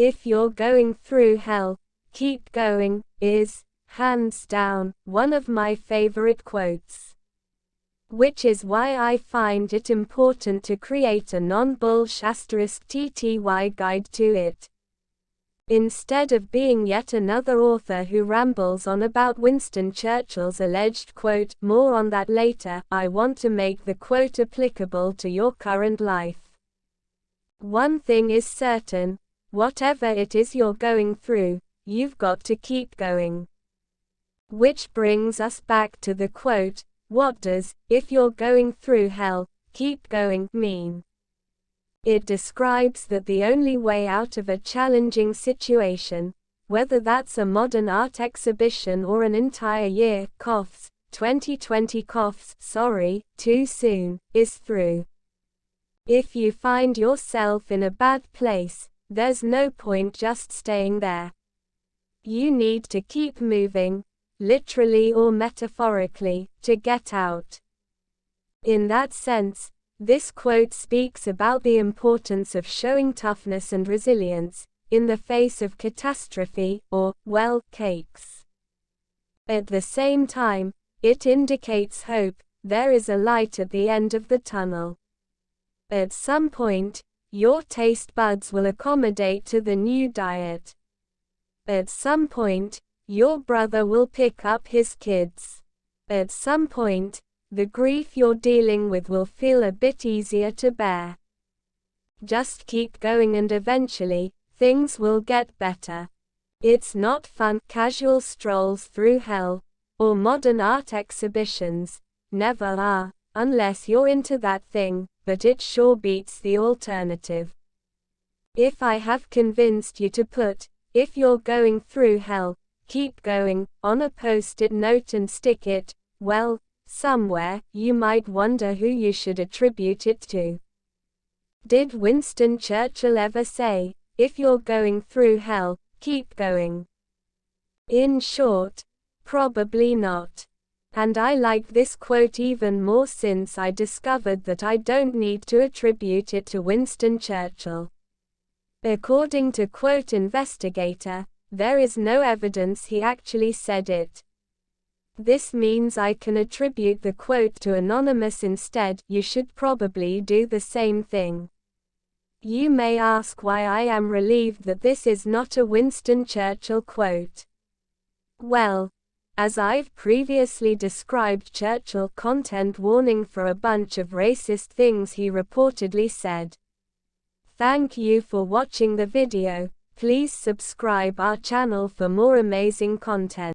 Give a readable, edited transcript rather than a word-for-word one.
"If you're going through hell, keep going," is, hands down, one of my favorite quotes. Which is why I find it important to create a non-bullsh*TTY guide to it. Instead of being yet another author who rambles on about Winston Churchill's alleged quote, more on that later, I want to make the quote applicable to your current life. One thing is certain, whatever it is you're going through, you've got to keep going. Which brings us back to the quote, what does, "if you're going through hell, keep going," mean? It describes that the only way out of a challenging situation, whether that's a modern art exhibition or an entire year, 2020 sorry, too soon, is through. If you find yourself in a bad place, there's no point just staying there. You need to keep moving, literally or metaphorically, to get out. In that sense, this quote speaks about the importance of showing toughness and resilience in the face of catastrophe, or, well, cakes. At the same time, it indicates hope. There is a light at the end of the tunnel. At some point, your taste buds will accommodate to the new diet. At some point, your brother will pick up his kids. At some point, the grief you're dealing with will feel a bit easier to bear. Just keep going and eventually, things will get better. It's not fun, casual strolls through hell, or modern art exhibitions, never are, unless you're into that thing, but it sure beats the alternative. If I have convinced you to put, "if you're going through hell, keep going," on a post-it note and stick it, well, somewhere, you might wonder who you should attribute it to. Did Winston Churchill ever say, "If you're going through hell, keep going"? In short, probably not. And I like this quote even more since I discovered that I don't need to attribute it to Winston Churchill. According to Quote Investigator, there is no evidence he actually said it. This means I can attribute the quote to anonymous instead. You should probably do the same thing. You may ask why I am relieved that this is not a Winston Churchill quote. Well, as I've previously described, Churchill content warning for a bunch of racist things he reportedly said. Thank you for watching the video. Please subscribe our channel for more amazing content.